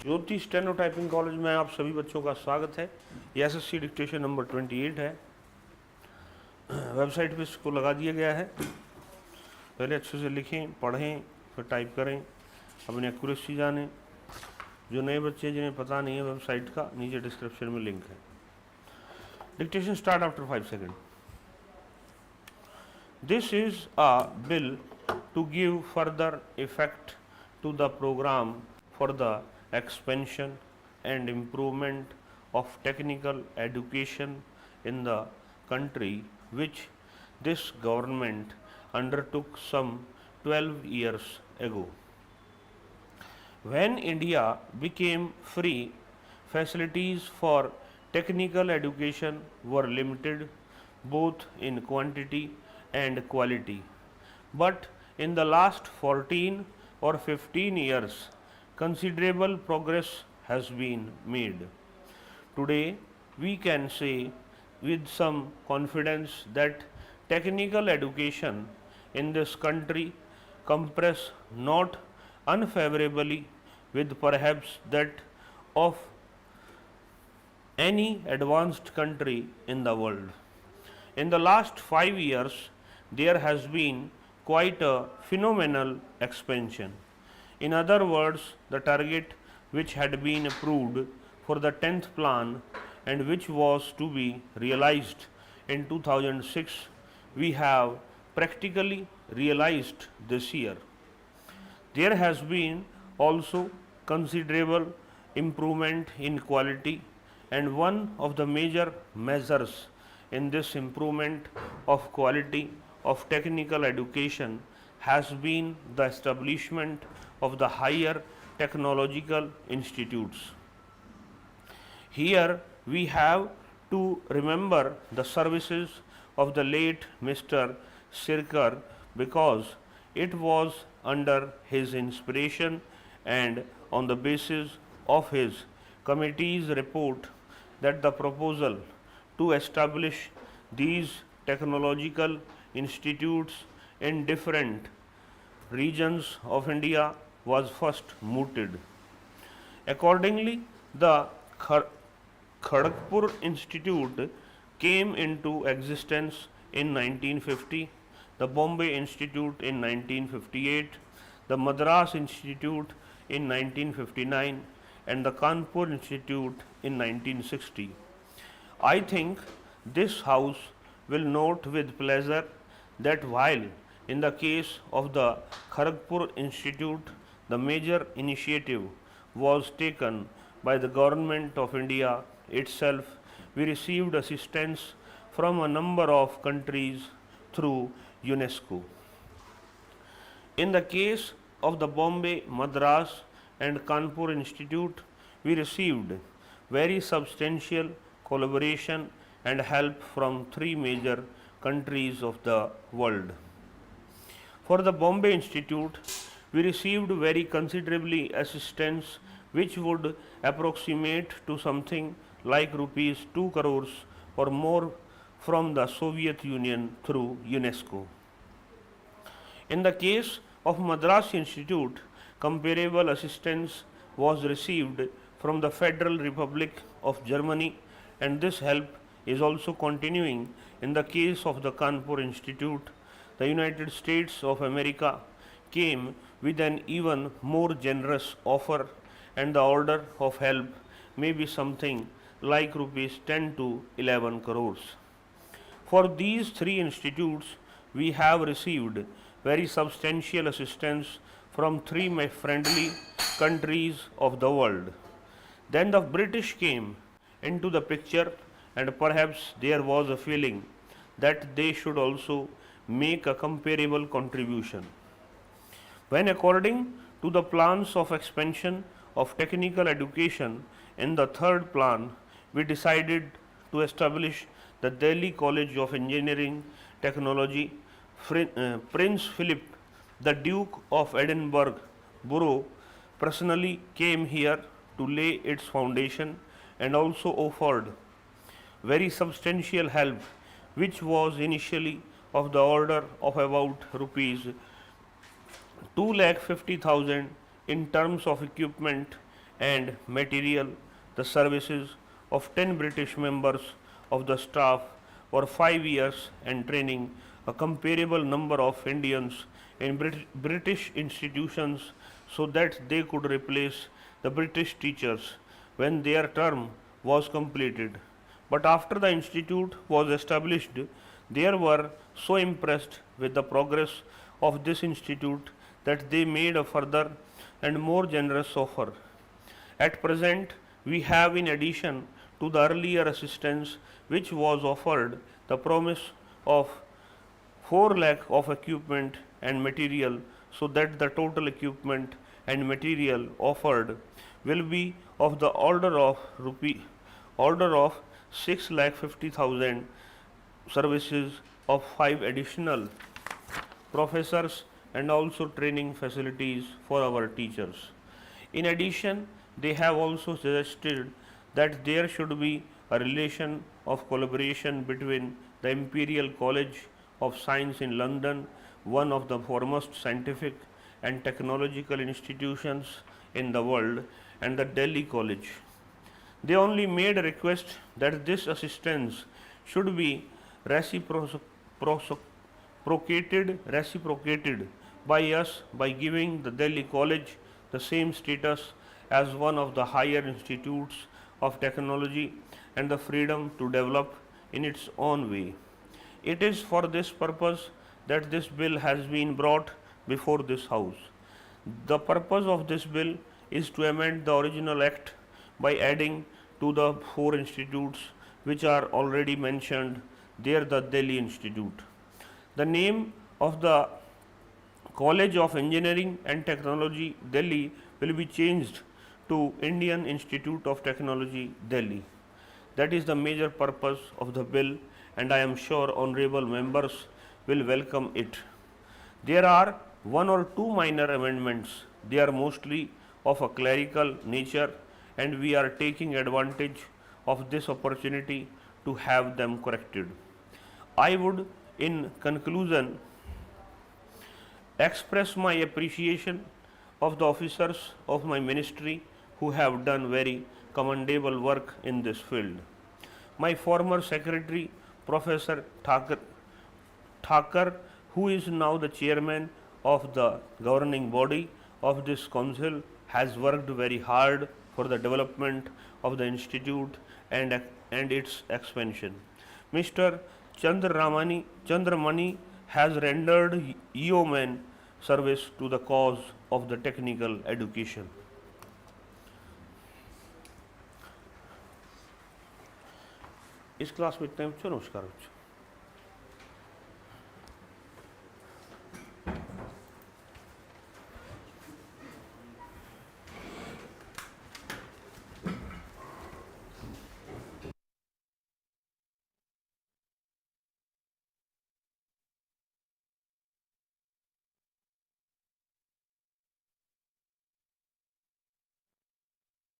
ज्योति steno typing college में आप सभी बच्चों का स्वागत है। ये एसएससी डिक्टेशन नंबर 28 है। वेबसाइट पे इसको लगा दिया गया है। पहले अच्छे से लिखें, पढ़ें, फिर टाइप करें, अपनी एक्यूरेसी जानें। जो नए बच्चे जिन्हें पता नहीं है वेबसाइट का, नीचे डिस्क्रिप्शन में लिंक है। Dictation start after 5 second. This is a bill to give further effect to the program for the expansion and improvement of technical education in the country, which this government undertook some 12 years ago. When India became free, facilities for technical education were limited both in quantity and quality. But in the last 14 or 15 years, considerable progress has been made. Today, we can say with some confidence that technical education in this country compares not unfavorably with perhaps that of any advanced country in the world. In the last 5 years, there has been quite a phenomenal expansion. In other words, the target which had been approved for the 10th plan and which was to be realized in 2006, we have practically realized this year. There has been also considerable improvement in quality, and one of the major measures in this improvement of quality of technical education has been the establishment of the higher technological institutes. Here we have to remember the services of the late Mr. Sirkar, because it was under his inspiration and on the basis of his committee's report that the proposal to establish these technological institutes in different regions of India was first mooted. Accordingly, the Kharagpur Institute came into existence in 1950, the Bombay Institute in 1958, the Madras Institute in 1959, and the Kanpur Institute in 1960. I think this House will note with pleasure that while in the case of the Kharagpur Institute, the major initiative was taken by the Government of India itself, we received assistance from a number of countries through UNESCO. In the case of the Bombay, Madras and Kanpur Institute, we received very substantial collaboration and help from three major countries of the world. For the Bombay Institute, we received very considerably assistance which would approximate to something like rupees 2 crores or more from the Soviet Union through UNESCO. In the case of Madras Institute, comparable assistance was received from the Federal Republic of Germany, and this help is also continuing in the case of the Kanpur Institute. The United States of America came with an even more generous offer, and the order of help may be something like rupees 10 to 11 crores. For these three institutes, we have received very substantial assistance from three friendly countries of the world. Then the British came into the picture, and perhaps there was a feeling that they should also make a comparable contribution. When, according to the plans of expansion of technical education in the third plan, we decided to establish the Delhi College of Engineering Technology, Prince Philip, the Duke of Edinburgh Borough, personally came here to lay its foundation and also offered very substantial help, which was initially of the order of about rupees 2,50,000 in terms of equipment and material the services of 10 British members of the staff for 5 years and training a comparable number of Indians in British institutions so that they could replace the British teachers when their term was completed. But after the institute was established, they were so impressed with the progress of this institute that they made a further and more generous offer. At present, we have, in addition to the earlier assistance which was offered, the promise of 4 lakh of equipment and material, so that the total equipment and material offered will be of the order of 6 lakh 50,000, services of 5 additional professors and also training facilities for our teachers. In addition, they have also suggested that there should be a relation of collaboration between the Imperial College of Science in London, one of the foremost scientific and technological institutions in the world, and the Delhi College. They only made a request that this assistance should be reciprocated by us by giving the Delhi College the same status as one of the higher institutes of technology and the freedom to develop in its own way. It is for this purpose that this bill has been brought before this House. The purpose of this bill is to amend the original Act by adding to the 4 institutes which are already mentioned there, the Delhi Institute. The name of the College of Engineering and Technology, Delhi, will be changed to Indian Institute of Technology, Delhi. That is the major purpose of the bill, and I am sure honorable members will welcome it. There are 1 or 2 minor amendments. They are mostly of a clerical nature, and we are taking advantage of this opportunity to have them corrected. I would, in conclusion, express my appreciation of the officers of my ministry who have done very commendable work in this field. My former secretary, Professor Thakur, who is now the chairman of the governing body of this council, has worked very hard for the development of the institute and its expansion. Mr. Chandramani has rendered yeoman service to the cause of the technical education. इस class में इतना ही, नमस्कार।